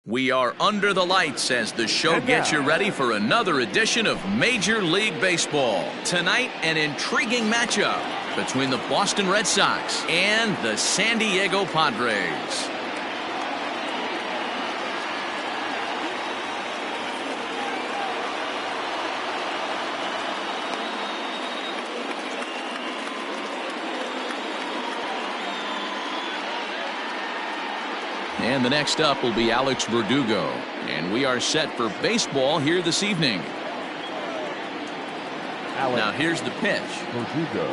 We are under the lights as the show gets you ready for another edition of Major League Baseball. Tonight, an intriguing matchup between the Boston Red Sox and the San Diego Padres. And the next up will be Alex Verdugo. And we are set for baseball here this evening. Now here's the pitch. Verdugo.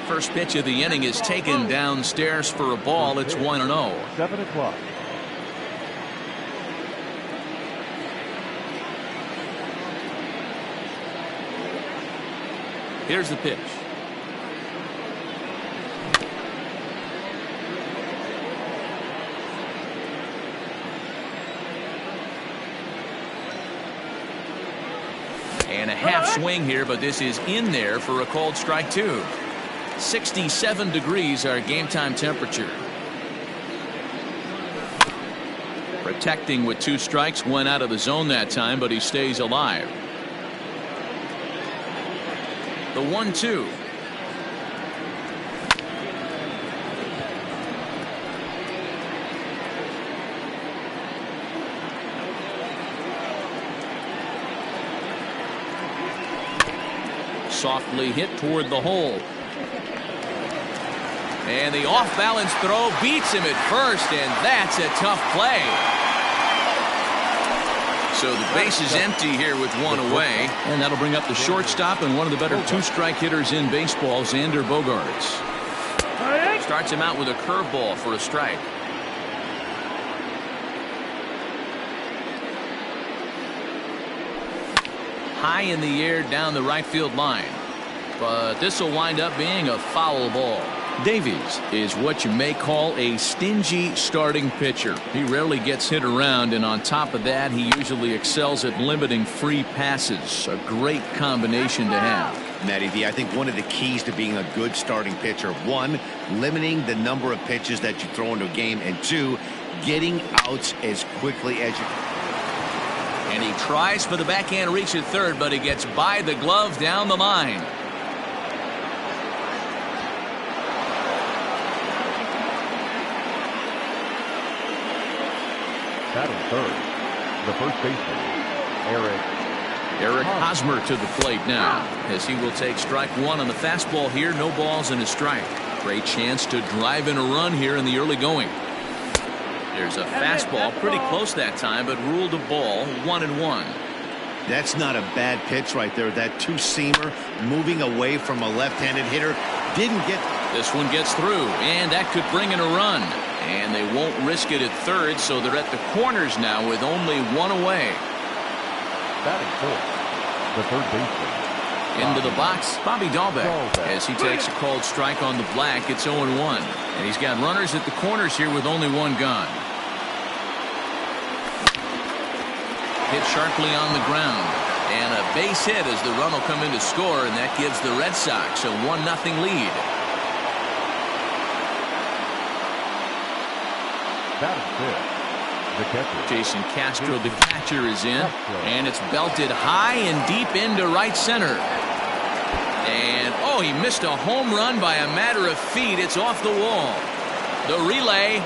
First pitch of the inning is taken downstairs for a ball. It's 1-0. 7 o'clock. Here's the pitch. And a half swing here, but this is in there for a called strike two. 67 degrees our game time temperature. Protecting with 2 strikes, went out of the zone that time, but he stays alive. The 1-2. Softly hit toward the hole. And the off-balance throw beats him at first, and that's a tough play. So the base is empty here with 1 away. And that'll bring up the shortstop and one of the better 2-strike hitters in baseball, Xander Bogaerts. Starts him out with a curveball for a strike. High in the air down the right field line. But this will wind up being a foul ball. Davies is what you may call a stingy starting pitcher. He rarely gets hit around, and on top of that, he usually excels at limiting free passes. A great combination to have. Matty V, I think one of the keys to being a good starting pitcher, 1, limiting the number of pitches that you throw into a game, and 2, getting outs as quickly as you can. And he tries for the backhand reach at third, but he gets by the glove down the line. Batting third, the first baseman, Eric Hosmer to the plate now, as he will take strike 1 on the fastball here. No balls and a strike. Great chance to drive in a run here in the early going. There's a fastball, pretty close that time, but ruled a ball, 1-1. That's not a bad pitch right there. That 2-seamer moving away from a left-handed hitter didn't get. This one gets through, and that could bring in a run. And they won't risk it at third, so they're at the corners now with only 1 away. Batting fourth, the third baseman. Into the box, Bobby Dahlbeck, as he takes a called strike on the black. It's 0-1. And he's got runners at the corners here with only 1 gone. Hit sharply on the ground. And a base hit as the run will come in to score, and that gives the Red Sox a 1-0 lead. Batting fifth, the catcher. Jason Castro, the catcher, is in. And it's belted high and deep into right center. And, oh, he missed a home run by a matter of feet. It's off the wall. The relay.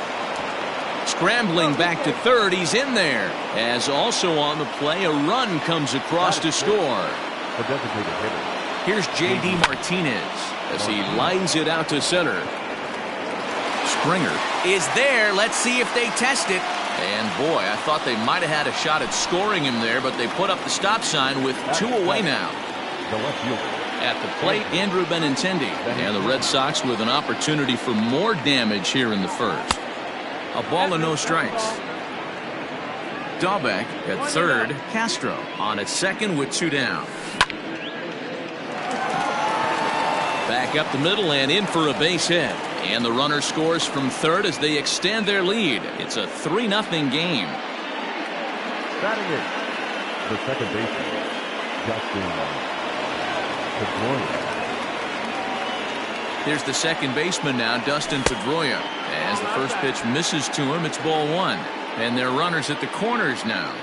Scrambling back to third. He's in there. As also on the play, a run comes across to score. The designated hitter. Here's J.D. Martinez as he lines it out to center. Springer is there. Let's see if they test it. And boy, I thought they might have had a shot at scoring him there, but they put up the stop sign with 2 away now. The left fielder. At the plate, Andrew Benintendi. And the Red Sox with an opportunity for more damage here in the first. A ball and no strikes. Dahlbeck at third. Castro on at second with 2 down. Back up the middle and in for a base hit. And the runner scores from third as they extend their lead. It's a 3-0 game. Batting it, the second baseman, Justin Pedroia. Here's the second baseman now, Dustin Pedroia. As the first pitch misses to him, it's ball 1. And they're runners at the corners now.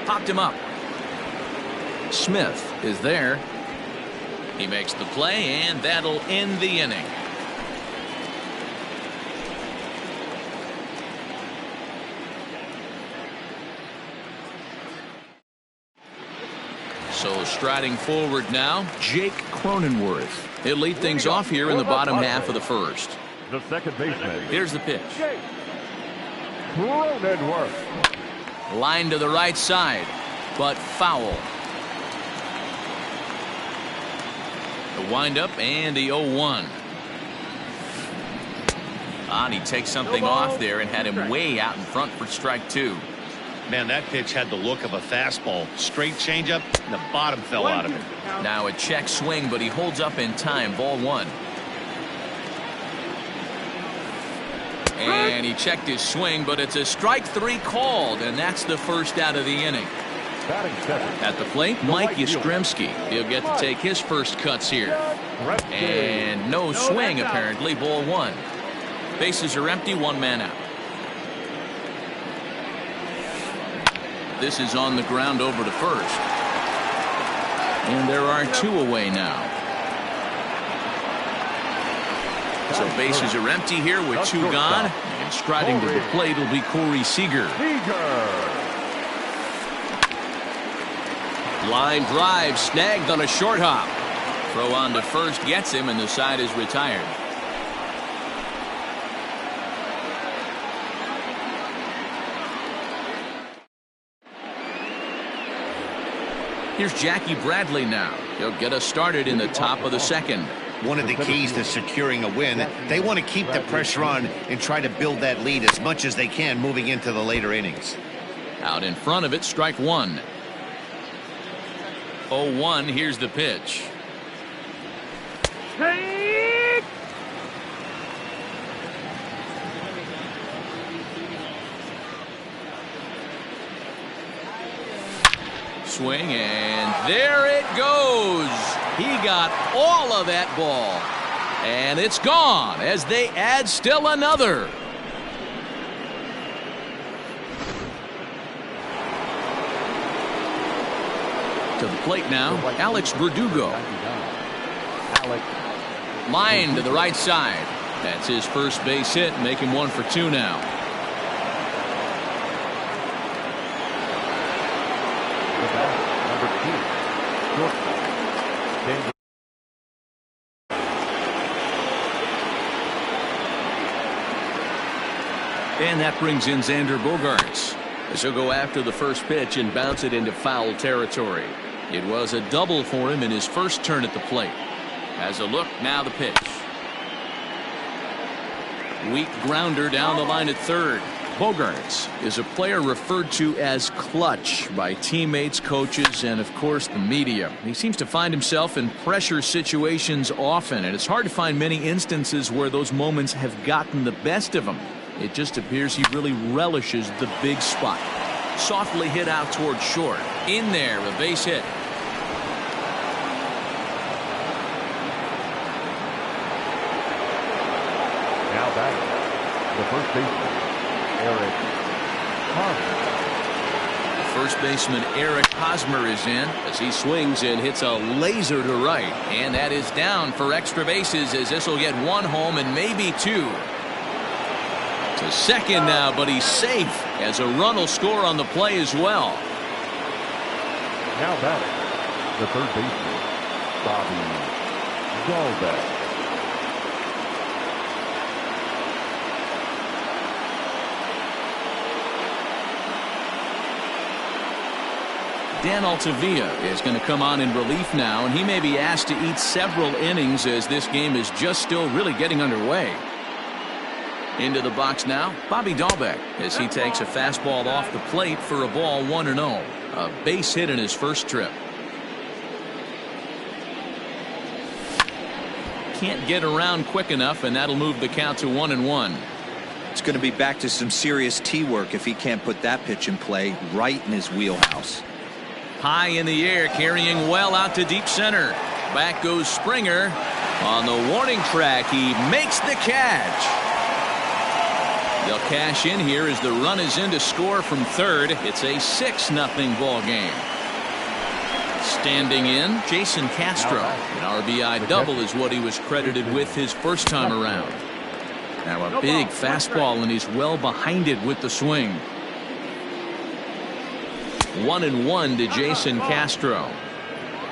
Popped him up. Smith is there. He makes the play, and that'll end the inning. So striding forward now, Jake Cronenworth. He'll lead things off here in the bottom half of the first. The second baseman. Here's the pitch. Jake Cronenworth. Line to the right side, but foul. The windup and the 0-1. And he takes something off there and had him way out in front for strike two. Man, that pitch had the look of a fastball. Straight changeup, and the bottom fell out of it. Now a check swing, but he holds up in time. Ball one. And he checked his swing, but it's a strike three called, and that's the first out of the inning. At the plate, Mike Yastrzemski. He'll get to take his first cuts here. And no swing, apparently. Ball one. Bases are empty, one man out. This is on the ground over to first. And there are two away now. So bases are empty here with two gone. And striding to the plate will be Corey Seager. Line drive snagged on a short hop. Throw on to first gets him, and the side is retired. Here's Jackie Bradley now. He'll get us started in the top of the second. One of the keys to securing a win, they want to keep the pressure on and try to build that lead as much as they can moving into the later innings. Out in front of it, strike one. 0-1, here's the pitch. Swing, and there it goes. He got all of that ball, and it's gone as they add still another. To the plate now, Alex Verdugo. Line to the right side. That's his first base hit, making 1 for 2 now. And that brings in Xander Bogaerts, as he'll go after the first pitch and bounce it into foul territory. It was a double for him in his first turn at the plate. As a look, now the pitch. Weak grounder down the line at third. Bogaerts is a player referred to as clutch by teammates, coaches, and of course the media. He seems to find himself in pressure situations often, and it's hard to find many instances where those moments have gotten the best of him. It just appears he really relishes the big spot. Softly hit out toward short. In there, a base hit. Now batting, the first baseman, Eric Hosmer. First baseman Eric Hosmer is in as he swings and hits a laser to right. And that is down for extra bases, as this will get one home and maybe two. To second now, but he's safe as a run will score on the play as well. Now batting, the third baseman, Bobby Dalbec. Dan Altavilla is going to come on in relief now, and he may be asked to eat several innings as this game is just still really getting underway. Into the box now, Bobby Dalbec, as he takes a fastball off the plate for a ball 1-0. A base hit in his first trip. Can't get around quick enough, and that'll move the count to 1-1. It's going to be back to some serious tee work if he can't put that pitch in play right in his wheelhouse. High in the air, carrying well out to deep center. Back goes Springer. On the warning track, he makes the catch. They'll cash in here as the run is in to score from third. It's a 6-0 ball game. Standing in, Jason Castro. An RBI double is what he was credited with his first time around. Now a big fastball, and he's well behind it with the swing. 1-1 to Jason Castro.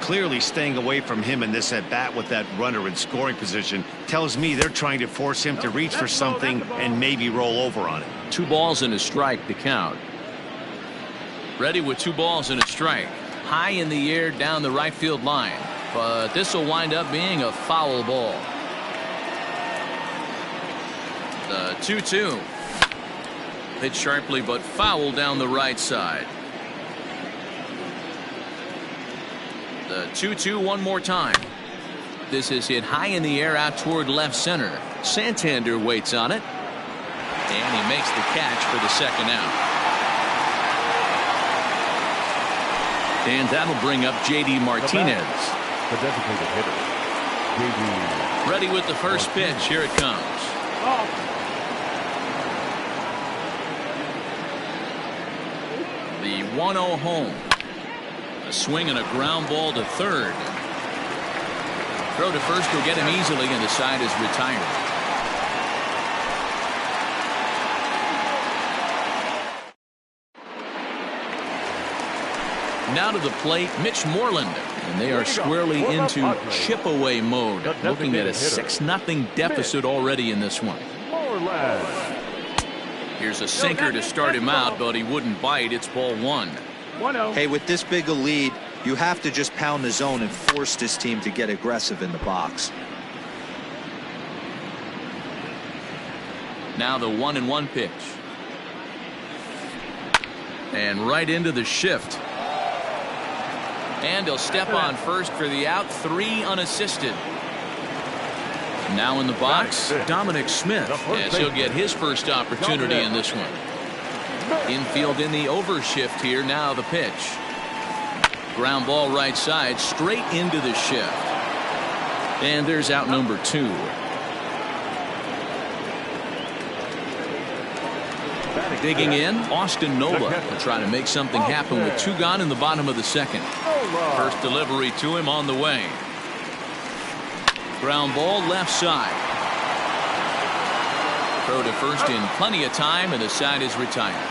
Clearly staying away from him in this at bat with that runner in scoring position tells me they're trying to force him to reach for something and maybe roll over on it. 2 balls and a strike to count. Ready with 2 balls and a strike. High in the air down the right field line, but this will wind up being a foul ball. The 2-2. Hit sharply but foul down the right side. The 2-2 one more time. This is hit high in the air out toward left center. Santander waits on it, and he makes the catch for the second out. And that'll bring up J.D. Martinez. The designated hitter, J.D. Ready with the first pitch. Here it comes. The 1-0 home. A swing and a ground ball to third. Throw to first will get him easily, and the side is retired. Now to the plate, Mitch Moreland, and they are squarely into chip-away mode, looking at a 6-0 deficit already in this one. Here's a sinker to start him out, but he wouldn't bite. It's ball 1. Hey, with this big a lead, you have to just pound the zone and force this team to get aggressive in the box. Now the 1-1 pitch. And right into the shift. And he'll step on first for the out. 3 unassisted. Now in the box, Dominic Smith, as he'll get his first opportunity in this one. Infield in the overshift here. Now the pitch. Ground ball right side, straight into the shift. And there's out number 2. Digging in, Austin Nola to try to make something happen with 2 gone in the bottom of the second. First delivery to him on the way. Ground ball left side. Throw to first in plenty of time, and the side is retired.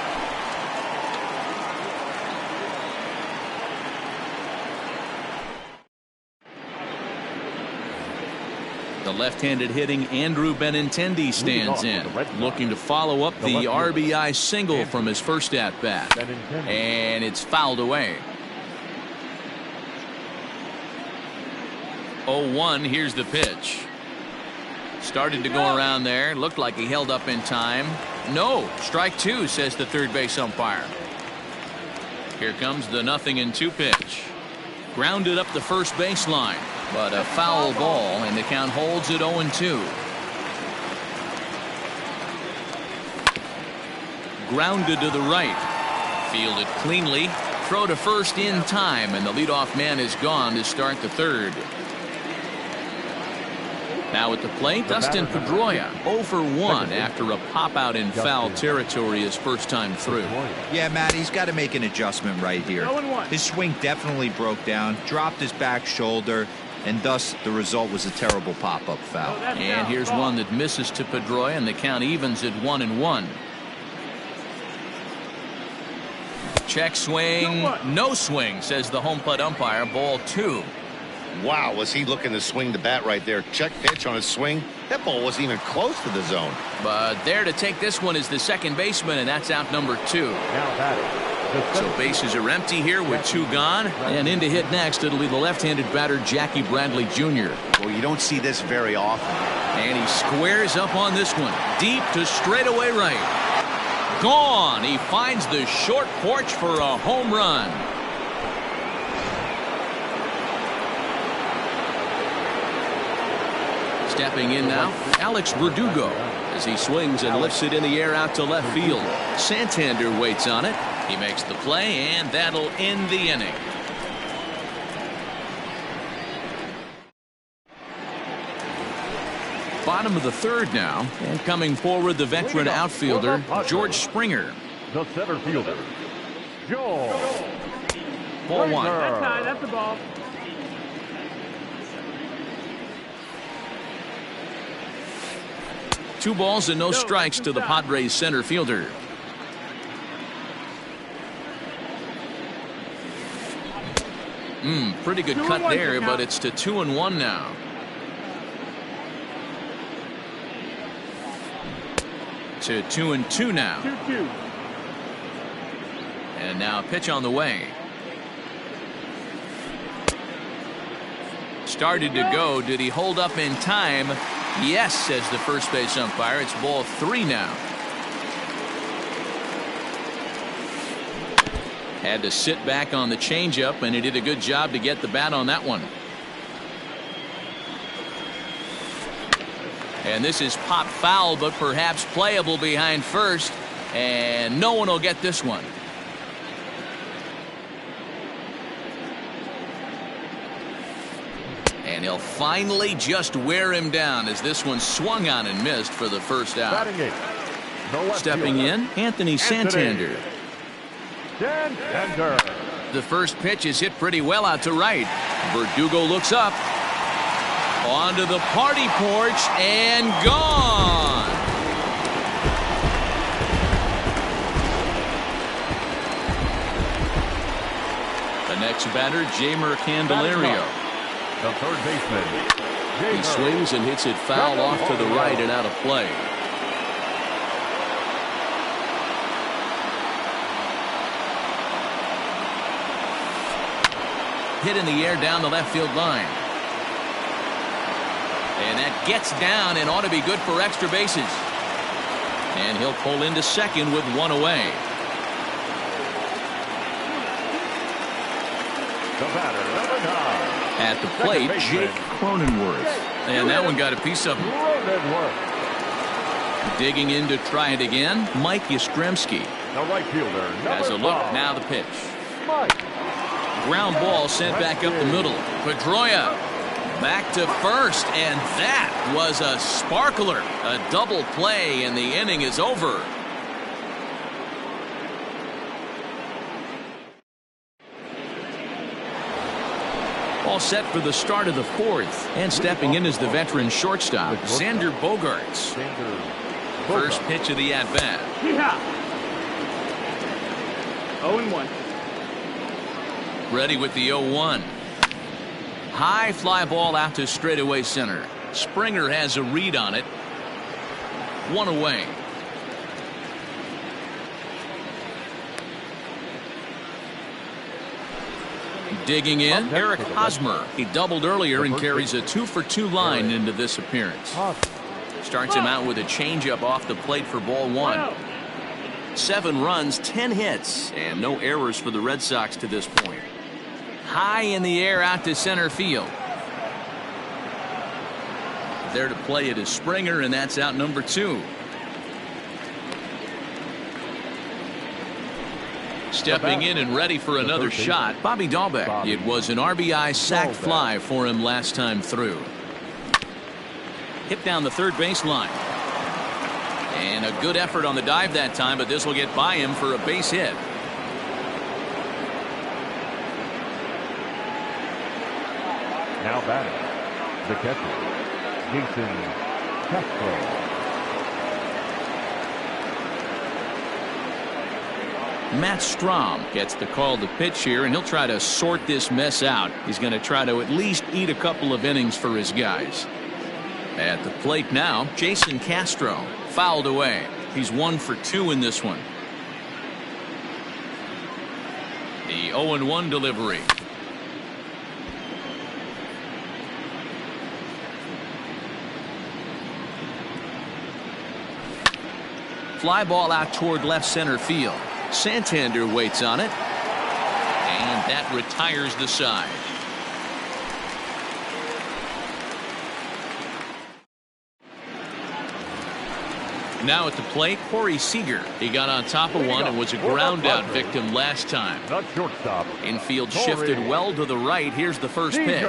The left-handed hitting Andrew Benintendi stands in, looking to follow up the RBI single from his first at-bat. And it's fouled away. 0-1, here's the pitch. Started to go around there. Looked like he held up in time. No, strike 2, says the third base umpire. Here comes the 0-2 pitch. Grounded up the first baseline, but a foul ball, and the count holds at 0-2. Grounded to the right. Fielded cleanly. Throw to first in time, and the leadoff man is gone to start the third. Now at the plate, Dustin Pedroia, 0 for 1 after a pop-out in foul territory his first time through. Yeah, Matt, he's got to make an adjustment right here. His swing definitely broke down, dropped his back shoulder, and thus the result was a terrible pop-up foul. And here's one that misses to Pedroia, and the count evens at 1-1. Check swing, no swing, says the home plate umpire. Ball 2. Wow, was he looking to swing the bat right there? Check pitch on his swing. That ball wasn't even close to the zone. But there to take this one is the second baseman, and that's out number 2. So bases are empty here with 2 gone. And in to hit next, it'll be the left-handed batter Jackie Bradley Jr. Well, you don't see this very often. And he squares up on this one. Deep to straightaway right. Gone. He finds the short porch for a home run. Stepping in now, Alex Verdugo, as he swings and lifts it in the air out to left field. Santander waits on it. He makes the play, and that'll end the inning. bottom of the third now. And coming forward, the veteran outfielder, George Springer. The center fielder, George. Ball one. That's high. That's the ball. Two balls and no strikes to the Padres center fielder. Pretty good cut there, but it's to 2-1 now. To 2-2 now. 2-2. And now a pitch on the way. Started to go. Did he hold up in time? Yes, says the first base umpire. It's ball 3 now. Had to sit back on the changeup, and he did a good job to get the bat on that one. And this is pop foul, but perhaps playable behind first. And no one will get this one. And he'll finally just wear him down as this one swung on and missed for the first out. Stepping in, Anthony Santander. The first pitch is hit pretty well out to right. Verdugo looks up. Onto the party porch and gone. The next batter, Jeimer Candelario. The third baseman. He swings and hits it foul off to the right and out of play. Hit in the air down the left field line. And that gets down and ought to be good for extra bases. And he'll pull into second with one away. The batter, number 9. At the plate, Jake Cronenworth. And that one got a piece of him. Digging in to try it again, Mike Yastrzemski. The right fielder, Has a look, now the pitch. Mike. Ground ball sent back up the middle. Pedroia back to first, and that was a sparkler. A double play, and the inning is over. All set for the start of the fourth. And stepping in is the veteran shortstop, Xander Bogaerts. First pitch of the at-bat. 0-1. Ready with the 0-1. High fly ball out to straightaway center. Springer has a read on it. One away. Digging in, Eric Hosmer. He doubled earlier and carries a 2-for-2 line into this appearance. Starts him out with a changeup off the plate for ball 1. 7 runs, 10 hits, and no errors for the Red Sox to this point. High in the air out to center field. There to play it is Springer, and that's out number 2. Stepping in and ready for another shot, Bobby Dahlbeck. It was an RBI sac fly for him last time through. Hit down the third baseline. And a good effort on the dive that time, but this will get by him for a base hit. Now batting, the catcher, Jason Castro. Matt Strahm gets the call to pitch here, and he'll try to sort this mess out. He's going to try to at least eat a couple of innings for his guys. At the plate now, Jason Castro. Fouled away. He's 1 for 2 in this one. The 0-1 delivery. Fly ball out toward left center field. Santander waits on it. And that retires the side. Now at the plate, Corey Seager. He got on top of one and was a ground out victim last time. Not shortstop. Infield shifted well to the right. Here's the first pitch.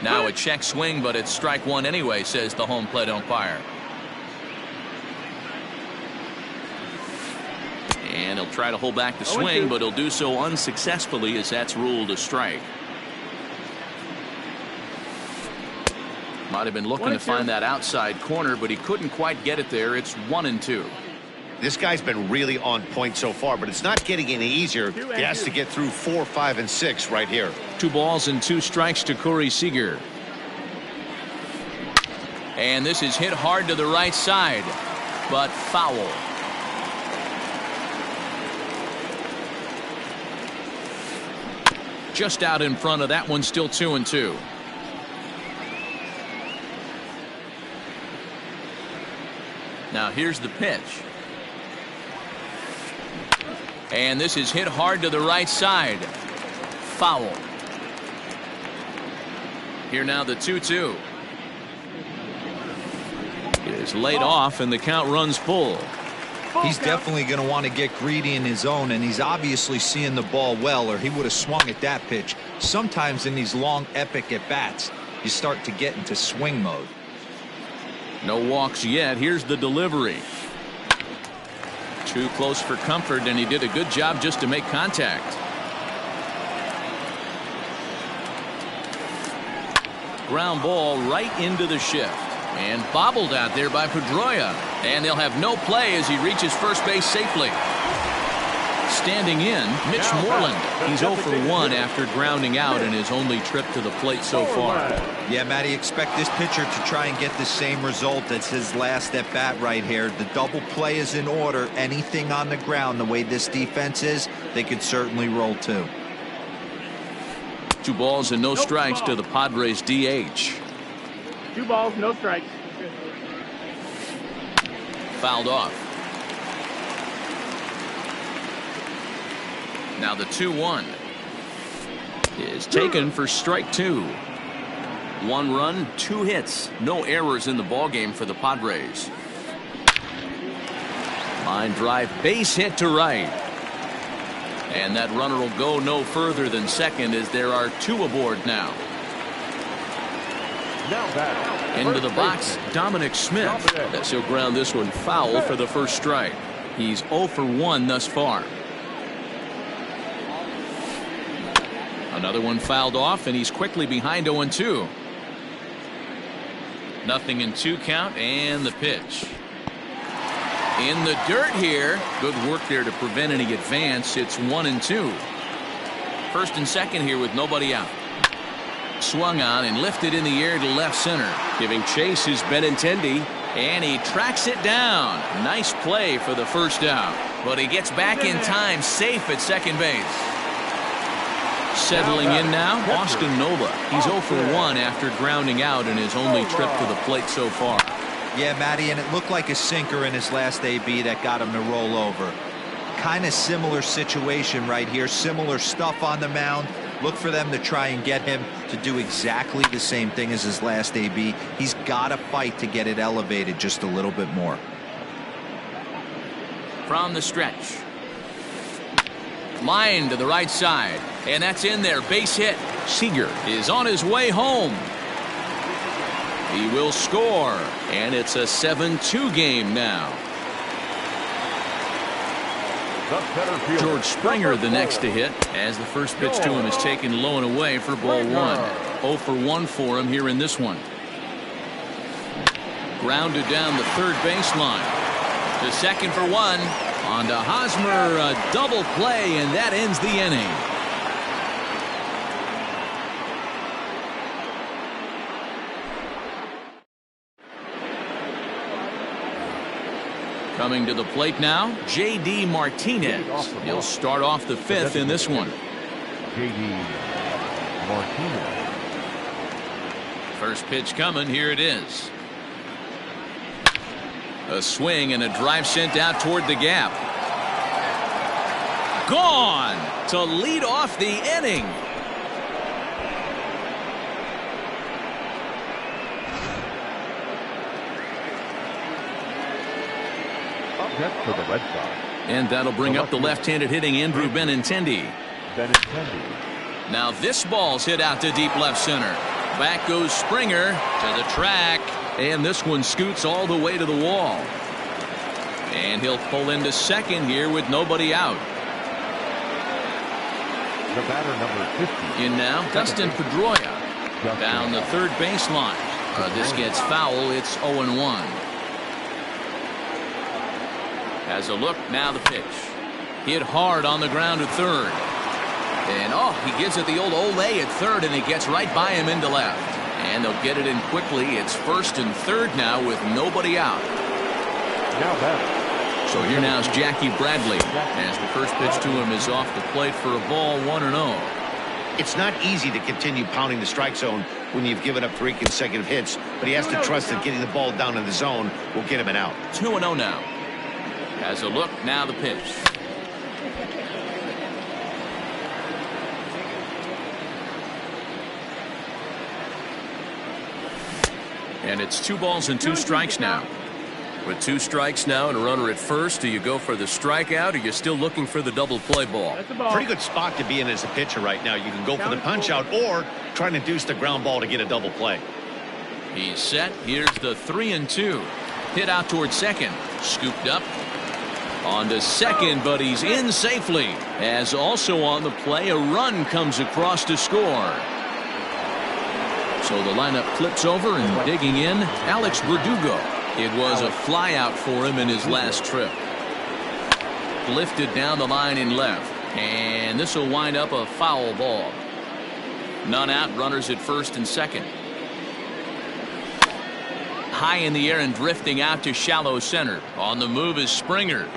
Now a check swing, but it's strike one anyway, says the home plate umpire. And he'll try to hold back the swing, but he'll do so unsuccessfully as that's ruled a strike. Might have been looking to find that outside corner, but he couldn't quite get it there. It's 1-2. This guy's been really on point so far, but it's not getting any easier. He has to get through 4, 5, and 6 right here. 2 balls and 2 strikes to Corey Seager. And this is hit hard to the right side, but foul. Just out in front of that one, still 2-2. Now here's the pitch. And this is hit hard to the right side. Foul. Here now the 2-2. Is laid off and the count runs full. He's definitely going to want to get greedy in his own, and he's obviously seeing the ball well, or he would have swung at that pitch. Sometimes in these long epic at bats you start to get into swing mode. No walks yet. Here's the delivery. Too close for comfort, and he did a good job just to make contact. Ground ball right into the shift. And bobbled out there by Pedroia. And they'll have no play as he reaches first base safely. Standing in, Mitch Moreland. He's 0 for 1 after grounding out in his only trip to the plate so far. Yeah, Matty, expect this pitcher to try and get the same result as his last at bat right here. The double play is in order. Anything on the ground, the way this defense is, they could certainly roll too. 2 balls and no strikes to the Padres DH. 2 balls, no strikes. Fouled off. Now the 2-1 is taken for strike 2. 1 run, 2 hits, no errors in the ballgame for the Padres. Line drive, base hit to right. And that runner will go no further than second as there are 2 aboard now. Into the box, Dominic Smith. That's he'll ground this one foul for the first strike. He's 0 for 1 thus far. Another one fouled off, and he's quickly behind 0-2. Nothing in 2 count, and the pitch. In the dirt here. Good work there to prevent any advance. It's 1-2. First and second here with nobody out. Swung on and lifted in the air to left center. Giving chase is Benintendi, and he tracks it down. Nice play for the first out. But he gets back in time, safe at second base. Settling in now, Austin Nova. He's 0 for 1 after grounding out in his only trip to the plate so far. Yeah, Matty, and it looked like a sinker in his last AB that got him to roll over. Kind of similar situation right here. Similar stuff on the mound. Look for them to try and get him to do exactly the same thing as his last AB. He's got to fight to get it elevated just a little bit more. From the stretch. Line to the right side. And that's in there. Base hit. Seager is on his way home. He will score. And it's a 7-2 game now. George Springer the next to hit as the first pitch to him is taken low and away for ball 1. 0 for 1 for him here in this one. Grounded down the third baseline. To second for 1. On to Hosmer, a double play, and that ends the inning. Coming to the plate now, J.D. Martinez. He'll start off the 5th in this one. J.D. Martinez. First pitch coming. Here it is. A swing and a drive sent out toward the gap. Gone to lead off the inning. Next for the Red Sox. And that'll bring up the left-handed hitting Andrew Benintendi. Now this ball's hit out to deep left center. Back goes Springer to the track. And this one scoots all the way to the wall. And he'll pull into second here with nobody out. The batter number 50. In now, Dustin Pedroia. Down the third baseline. This gets foul. It's 0-1. Has a look. Now the pitch. Hit hard on the ground at third. And he gives it the old Olay at third, and he gets right by him into left. And they'll get it in quickly. It's first and third now with nobody out. Now batter. So here now is Jackie Bradley, as the first pitch to him is off the plate for a ball, 1-0. It's not easy to continue pounding the strike zone when you've given up 3 consecutive hits, but he has to trust that getting the ball down in the zone will get him an out. 2-0 now. Has a look. Now the pitch. And it's 2 balls and 2 strikes now. With 2 strikes now and a runner at first, do you go for the strikeout, or you're still looking for the double play ball? Pretty good spot to be in as a pitcher right now. You can go for the punch out or try to induce the ground ball to get a double play. He's set. Here's the 3-2. Hit out toward second. Scooped up. On to second, but he's in safely. As also on the play, a run comes across to score. So the lineup flips over, and digging in, Alex Verdugo. It was a fly out for him in his last trip. Lifted down the line in left. And this will wind up a foul ball. None out, runners at first and second. High in the air and drifting out to shallow center. On the move is Springer.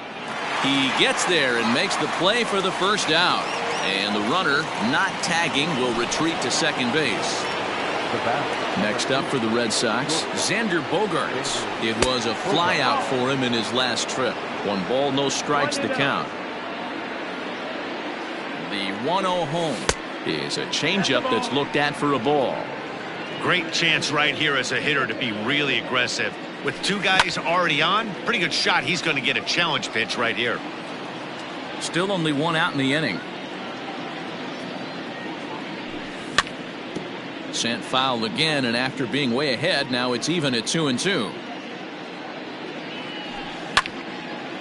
He gets there and makes the play for the first out. And the runner, not tagging, will retreat to second base. Next up for the Red Sox, Xander Bogaerts. It was a fly out for him in his last trip. 1 ball, no strikes to count. The 1-0 home is a changeup that's looked at for a ball. Great chance right here as a hitter to be really aggressive. With 2 guys already on, pretty good shot. He's going to get a challenge pitch right here. Still only 1 out in the inning. Sent foul again, and after being way ahead, now it's even at 2-2.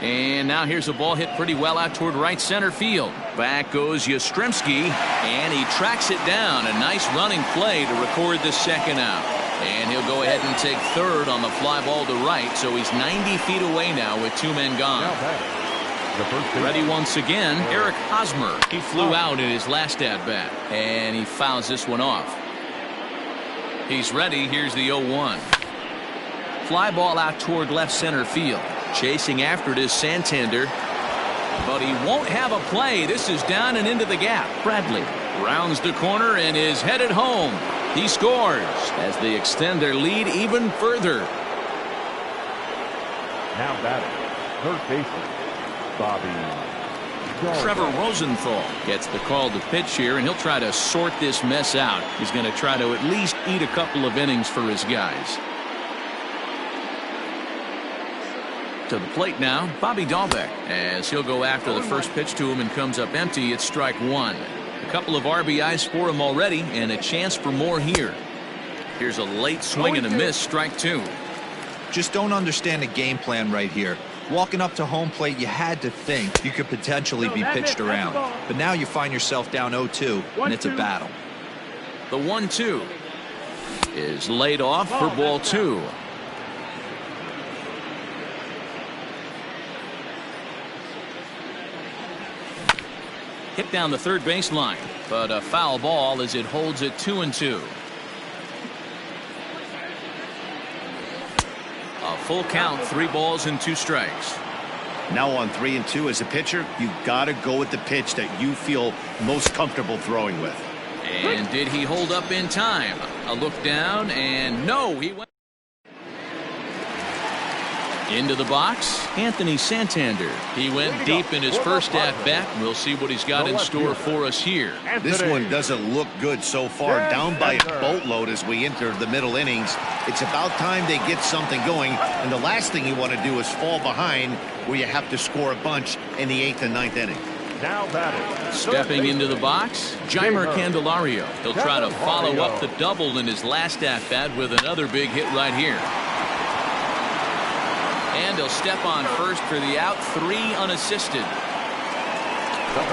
And now here's a ball hit pretty well out toward right center field. Back goes Yastrzemski, and he tracks it down. A nice running play to record the second out. And he'll go ahead and take third on the fly ball to right, so he's 90 feet away now with 2 men gone. Ready once again, Eric Hosmer. He flew out in his last at-bat, and he fouls this one off. He's ready. Here's the 0-1. Fly ball out toward left center field. Chasing after it is Santander. But he won't have a play. This is down and into the gap. Bradley rounds the corner and is headed home. He scores as they extend their lead even further. Now batting, third baseman, Bobby. Trevor Rosenthal gets the call to pitch here, and he'll try to sort this mess out. He's going to try to at least eat a couple of innings for his guys. To the plate now, Bobby Dahlbeck, as he'll go after the first pitch to him and comes up empty. It's strike 1. A couple of RBIs for him already, and a chance for more here. Here's a late swing and a miss, strike 2. Just don't understand the game plan right here. Walking up to home plate, you had to think you could potentially be pitched around. But now you find yourself down 0-2, and it's a battle. The 1-2 is laid off for ball 2. Hit down the third baseline, but a foul ball as it holds it 2-2. A full count, 3 balls and 2 strikes. Now on 3-2 as a pitcher, you got to go with the pitch that you feel most comfortable throwing with. And did he hold up in time? A look down, and no, he went. Into the box, Anthony Santander. He went deep in his first at-bat. We'll see what he's got in store for us here. This one doesn't look good so far. Down by a boatload as we enter the middle innings. It's about time they get something going. And the last thing you want to do is fall behind where you have to score a bunch in the 8th and 9th inning. Now batting. Stepping into the box, Jeimer Candelario. He'll try to follow up the double in his last at-bat with another big hit right here. And he'll step on first for the out, 3 unassisted.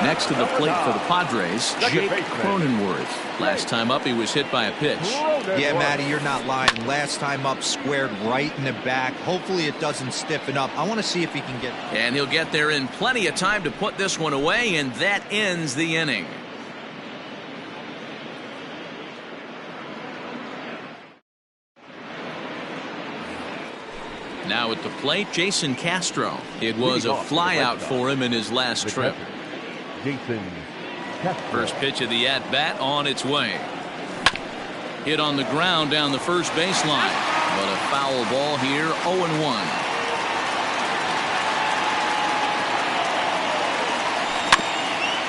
Next to the plate for the Padres, Jake Cronenworth. Last time up, he was hit by a pitch. Yeah, Matty, you're not lying. Last time up, squared right in the back. Hopefully it doesn't stiffen up. I want to see if he can get... And he'll get there in plenty of time to put this one away, and that ends the inning. Now at the plate, Jason Castro. It was a flyout for him in his last trip. Jason Castro. First pitch of the at-bat on its way. Hit on the ground down the first baseline. But a foul ball here, 0-1.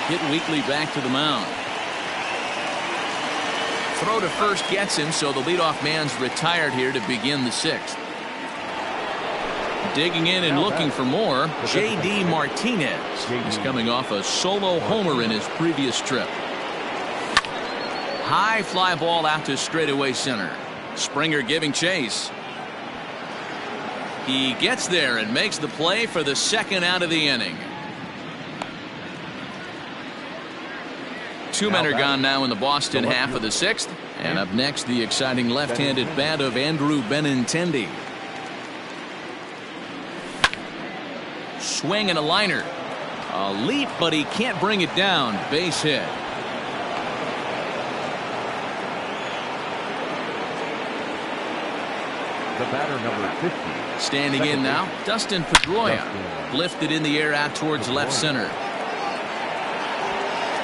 Hit weakly back to the mound. Throw to first gets him, so the leadoff man's retired here to begin the 6th. Digging in and looking for more, J.D. Martinez. He's coming off a solo homer in his previous trip. High fly ball out to straightaway center. Springer giving chase. He gets there and makes the play for the 2nd out of the inning. 2 men are gone now in the Boston half of the 6th. And up next, the exciting left-handed bat of Andrew Benintendi. Swing and a liner. A leap, but he can't bring it down. Base hit. The batter, number 50. Standing in now, Dustin Pedroia. Lifted in the air out towards left center.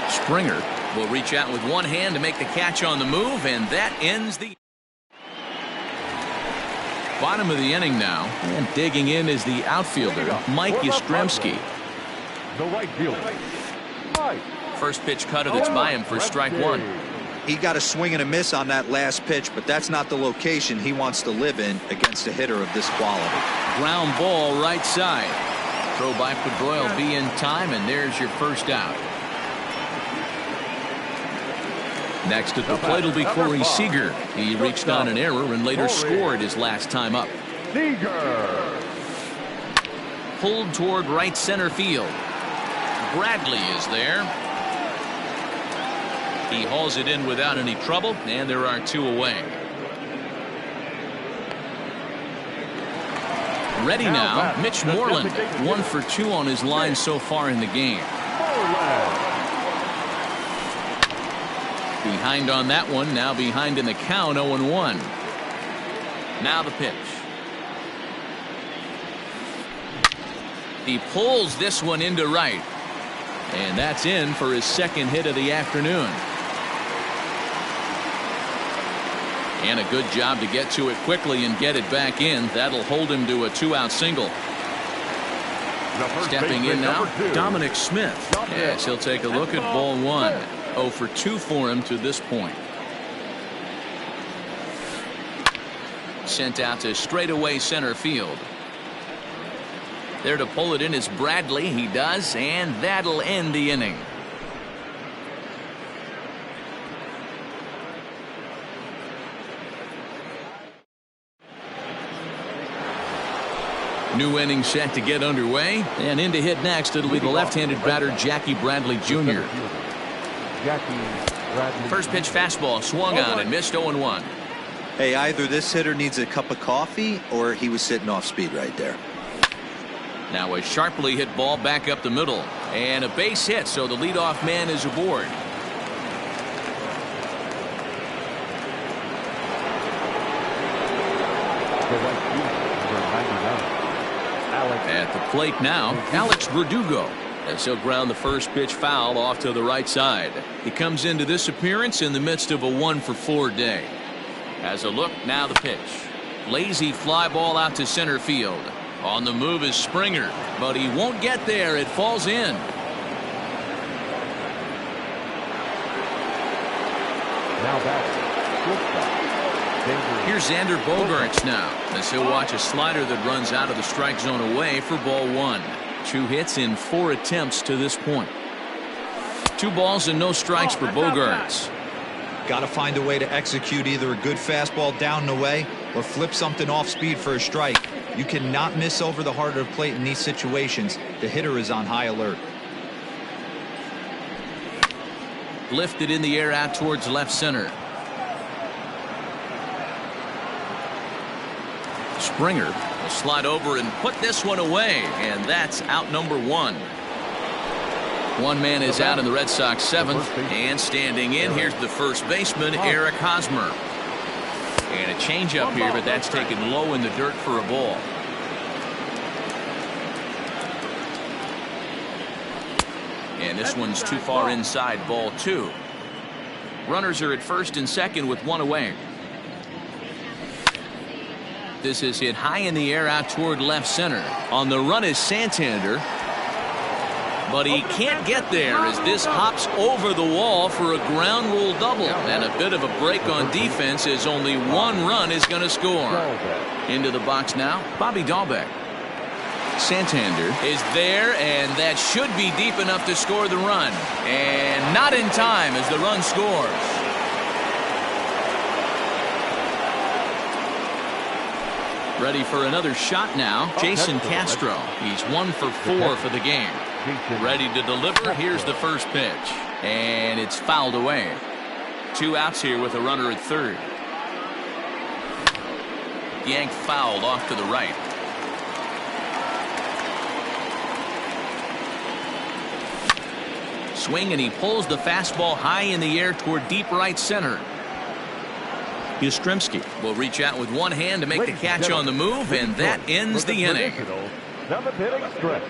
Springer will reach out with one hand to make the catch on the move, and that ends the bottom of the inning now. And digging in is the outfielder, Mike Yastrzemski. The right fielder, Mike. First pitch cutter that's by him for strike 1. He got a swing and a miss on that last pitch, but that's not the location he wants to live in against a hitter of this quality. Ground ball right side. Throw by Pedroia will be in time, and there's your first out. Next at the plate will be Corey Seager. He reached on an error and later scored his last time up. Seager. Pulled toward right center field. Bradley is there. He hauls it in without any trouble, and there are 2 away. Ready now, Mitch Moreland. 1 for 2 on his line so far in the game. Behind on that one, now behind in the count, 0-1. Now the pitch. He pulls this one into right. And that's in for his 2nd hit of the afternoon. And a good job to get to it quickly and get it back in. That'll hold him to a 2-out single. Stepping in now, Dominic Smith. Yes, he'll take a look at ball 1. 0 for 2 for him to this point. Sent out to straightaway center field. There to pull it in is Bradley. He does, and that'll end the inning. New inning set to get underway, and in to hit next, it'll be the left-handed batter Jackie Bradley Jr. First pitch fastball swung on and missed 0-1. Hey, either this hitter needs a cup of coffee or he was sitting off speed right there. Now a sharply hit ball back up the middle, and a base hit, so the leadoff man is aboard. At the plate now, Alex Verdugo, as he'll ground the first pitch foul off to the right side. He comes into this appearance in the midst of a 1 for 4 day. As a look, now the pitch. Lazy fly ball out to center field. On the move is Springer, but he won't get there. It falls in. Now back. Here's Xander Bogaerts now, as he'll watch a slider that runs out of the strike zone away for ball one. 2 hits in 4 attempts to this point. 2 balls and no strikes for Bogaerts. Got to find a way to execute either a good fastball down and away or flip something off speed for a strike. You cannot miss over the heart of the plate in these situations. The hitter is on high alert. Lifted in the air out towards left center. Springer will slide over and put this one away, and that's out number 1. One man is out in the Red Sox 7th, and standing in, here's the first baseman, Eric Hosmer. And a changeup here, but that's taken low in the dirt for a ball. And this one's too far inside, ball 2. Runners are at first and second with 1 away. This is hit high in the air out toward left center. On the run is Santander, but he can't get there as this hops over the wall for a ground rule double. And a bit of a break on defense as only 1 run is going to score. Into the box now, Bobby Dahlbeck. Santander is there, and that should be deep enough to score the run. And not in time as the run scores. Ready for another shot now, Jason Castro. He's 1 for 4 for the game. Ready to deliver. Here's the first pitch. And it's fouled away. 2 outs here with a runner at third. Yanked fouled off to the right. Swing, and he pulls the fastball high in the air toward deep right center. Yastrzemski will reach out with one hand to make the catch on the move, and that ends the inning. 7th inning stretch.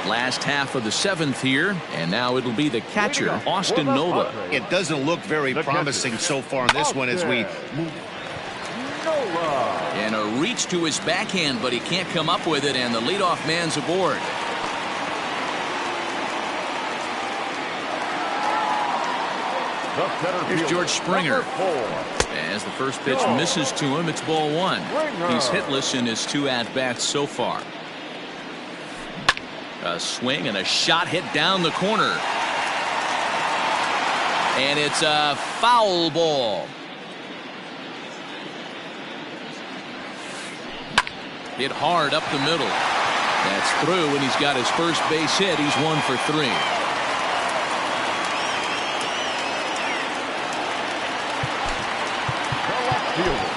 Last half of the 7th here, and now it'll be the catcher, Austin Nova. It doesn't look very promising so far in this one as we move. And a reach to his backhand, but he can't come up with it, and the leadoff man's aboard. Here's George Springer. As the first pitch misses to him, it's ball 1. He's hitless in his 2 at-bats so far. A swing and a shot hit down the corner. And it's a foul ball. Hit hard up the middle. That's through, and he's got his first base hit. He's 1 for 3.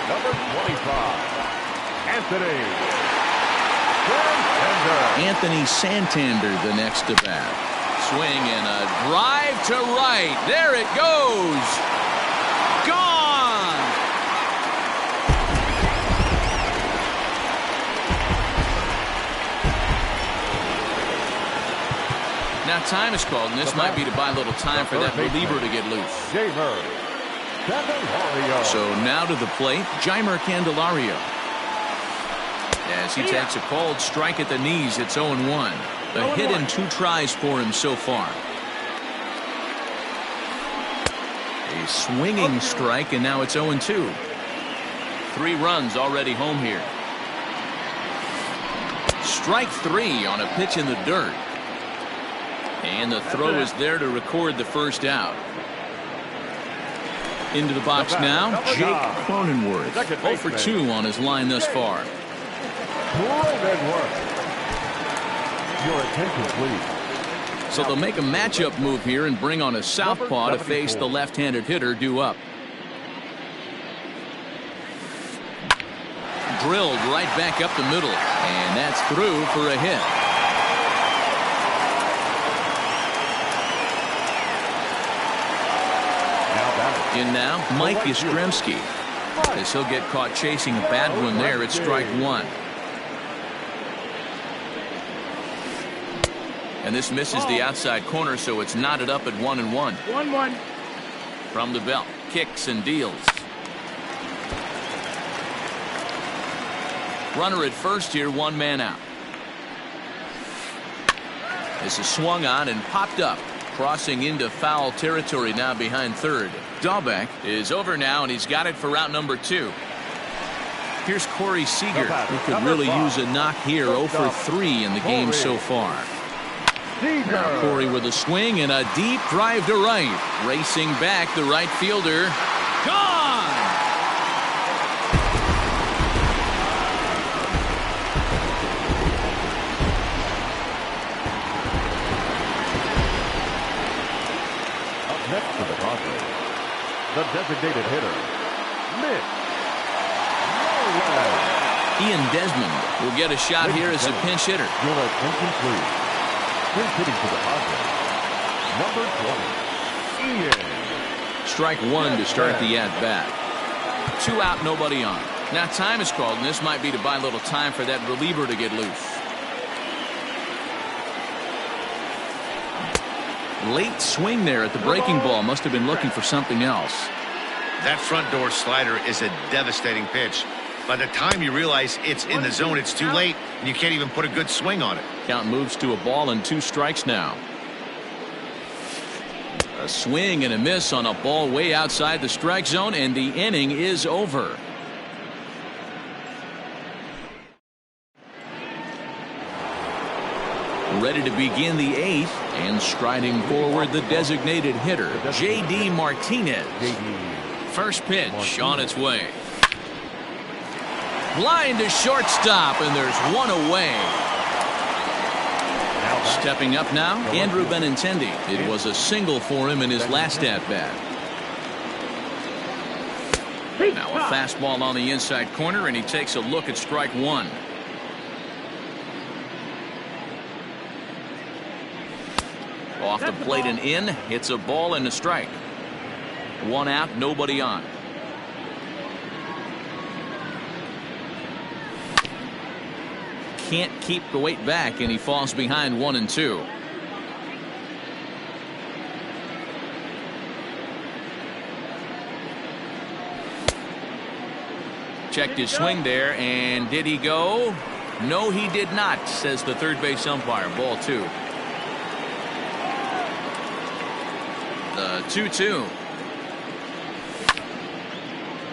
Number 25, Anthony Santander, the next to bat. Swing and a drive to right. There it goes. Gone. Now time is called, and this might be to buy a little time for that reliever to get loose. So now to the plate, Jeimer Candelario. As he takes a called strike at the knees, it's 0-1. A hit in 2 tries for him so far. A swinging strike, and now it's 0-2. 3 runs already home here. Strike 3 on a pitch in the dirt. And the throw is there to record the first out. Into the box now, Jake Cronenworth. 0 for 2 on his line thus far. Your attention, please. So they'll make a matchup move here and bring on a southpaw to face the left-handed hitter due up. Drilled right back up the middle, and that's through for a hit. In now, Mike Yastrzemski. As he'll get caught chasing a bad one there, it's strike 1. And this misses the outside corner, so it's knotted up at 1-1. 1-1. From the belt, kicks and deals. Runner at first here, one man out. This is swung on and popped up, crossing into foul territory now behind third. Dahlbeck is over now, and he's got it for route number 2. Here's Corey Seager, who could really use a knock here. 0 for 3 in the game so far. Now Corey with a swing and a deep drive to right. Racing back, the right fielder. Gone! Up next for the Padres, the designated hitter, Mitch. Ian Desmond will get a shot here as a pinch hitter. Incomplete. Pinch hitting for the Padres, number 20, Ian. Strike one to start the at-bat. 2 out, nobody on. Now time is called, and this might be to buy a little time for that reliever to get loose. Late swing there at the breaking ball. Must have been looking for something else. That front door slider is a devastating pitch. By the time you realize it's in the zone, it's too late, and you can't even put a good swing on it. Count moves to a ball and 2 strikes now. A swing and a miss on a ball way outside the strike zone, and the inning is over. Ready to begin the 8th, and striding forward the designated hitter, J.D. Martinez. First pitch on its way. Line to shortstop, and there's one away. Stepping up now, Andrew Benintendi. It was a single for him in his last at-bat. Now a fastball on the inside corner, and he takes a look at strike one. Off the plate and in. It's a ball and a strike. 1 out, nobody on. Can't keep the weight back, and he falls behind 1 and 2. Checked his swing there, and did he go? No, he did not, says the third base umpire. Ball 2. The 2-2.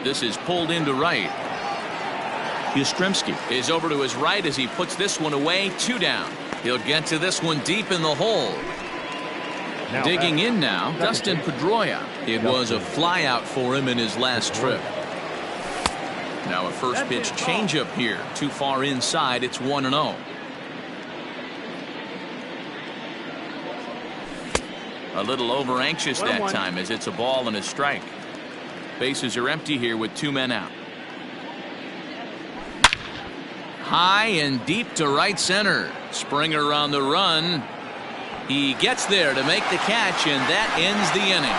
This is pulled into right. Yastrzemski is over to his right as he puts this one away. 2 down. He'll get to this one deep in the hole. Digging in now, Dustin Pedroia. It was a fly out for him in his last trip. Now a first pitch changeup here. Too far inside. It's 1-0. A little over anxious that time as it's a ball and a strike. Bases are empty here with 2 men out. High and deep to right center. Springer on the run. He gets there to make the catch, and that ends the inning.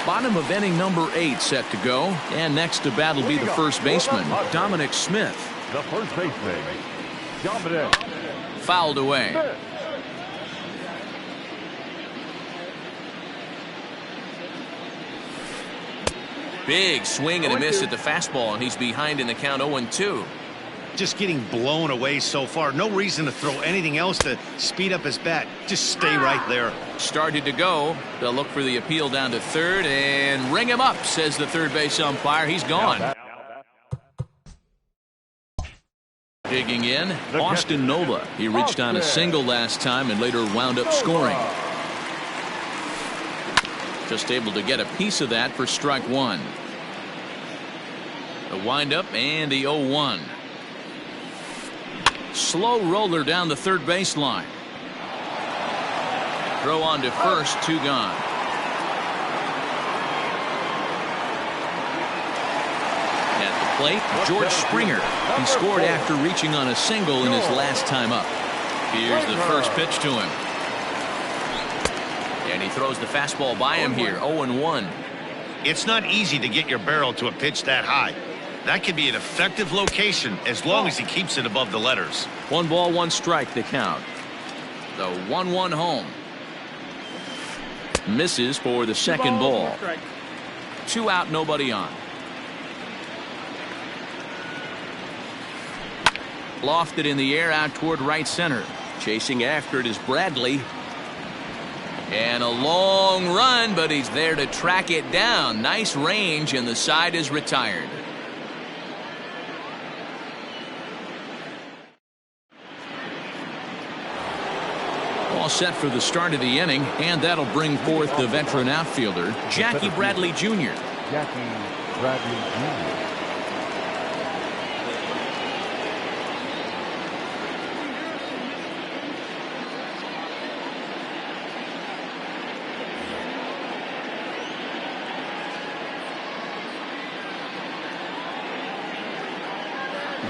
Bottom of inning number 8 set to go, and next to bat will be the first baseman, Dominic Smith. The first baseman, Dominic. Fouled away. Smith. Big swing and a miss at the fastball, and he's behind in the count 0-2. Just getting blown away so far. No reason to throw anything else to speed up his bat. Just stay right there. Started to go. They'll look for the appeal down to third and ring him up, says the third base umpire. He's gone. Digging in, Austin Nola. He reached on a single last time and later wound up scoring. Just able to get a piece of that for strike one. The windup and the 0-1. Slow roller down the third baseline. Throw on to first, 2 gone. At the plate, George Springer. He scored after reaching on a single in his last time up. Here's the first pitch to him. And he throws the fastball by him here, 0-1. It's not easy to get your barrel to a pitch that high. That could be an effective location as long as he keeps it above the letters. 1 ball, 1 strike, the count. The 1-1 home. Misses for the second ball. 2 out, nobody on. Lofted in the air out toward right center. Chasing after it is Bradley. And a long run, but he's there to track it down. Nice range, and the side is retired. All set for the start of the inning, and that'll bring forth the veteran outfielder, Jackie Bradley Jr. Jackie Bradley Jr.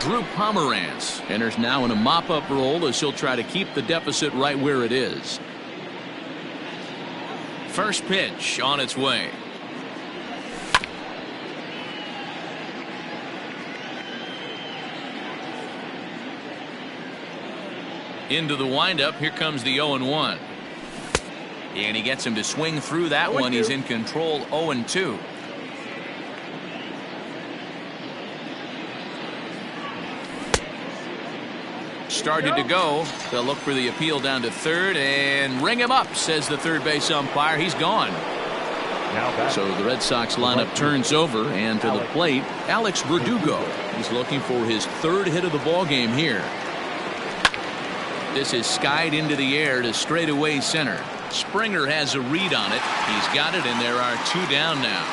Drew Pomerantz enters now in a mop-up role as he'll try to keep the deficit right where it is. First pitch on its way. Into the windup. Here comes the 0-1. And he gets him to swing through that one. He's in control. 0-2. Started to go. They'll look for the appeal down to third and ring him up, says the third base umpire. He's gone. So the Red Sox lineup turns over, and to the plate, Alex Verdugo. He's looking for his 3rd hit of the ball game here. This is skied into the air to straightaway center. Springer has a read on it. He's got it, and there are 2 down now.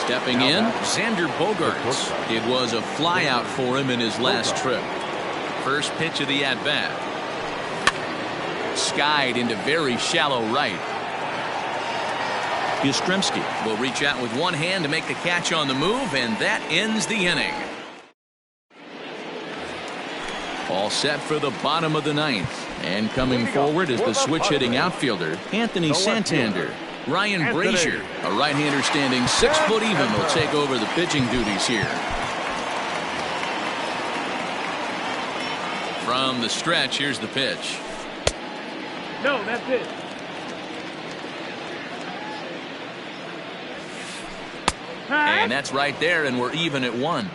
Stepping in, Xander Bogaerts. It was a flyout for him in his last trip. First pitch of the at-bat. Skied into very shallow right. Yastrzemski will reach out with one hand to make the catch on the move, and that ends the inning. All set for the bottom of the 9th. And coming forward is the switch-hitting outfielder, Anthony Santander. Ryan Brazier, a right-hander standing 6 foot even, will take over the pitching duties here. From the stretch, here's the pitch. No, that's it. And that's right there, and we're even at 1.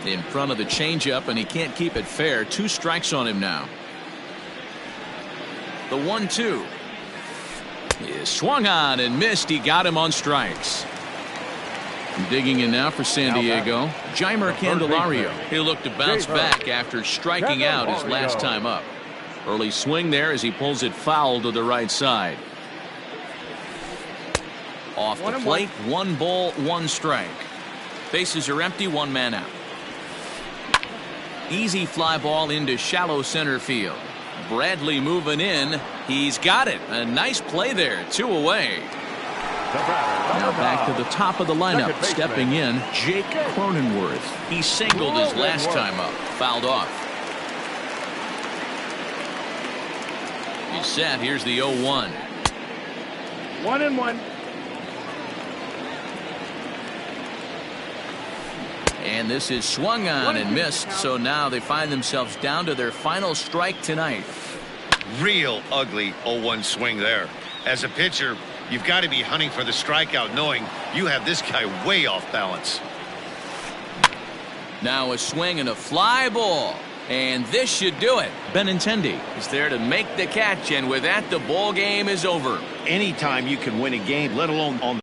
In front of the changeup, and he can't keep it fair. 2 strikes on him now. The 1-2 is swung on and missed. He got him on strikes. Digging in now for San Diego, Jeimer Candelario. He'll look to bounce back after striking out his last time up. Early swing there as he pulls it foul to the right side. Off the plate, 1 ball, 1 strike. Bases are empty, 1 man out. Easy fly ball into shallow center field. Bradley moving in. He's got it. A nice play there. 2 away. Now back to the top of the lineup. Stepping in, Jake Cronenworth. He singled his last time up. Fouled off. He's set. Here's the 0-1. 1-1. And this is swung on and missed. So now they find themselves down to their final strike tonight. Real ugly 0-1 swing there. As a pitcher, you've got to be hunting for the strikeout, knowing you have this guy way off balance. Now a swing and a fly ball. And this should do it. Benintendi is there to make the catch, and with that, the ball game is over. Anytime you can win a game, let alone on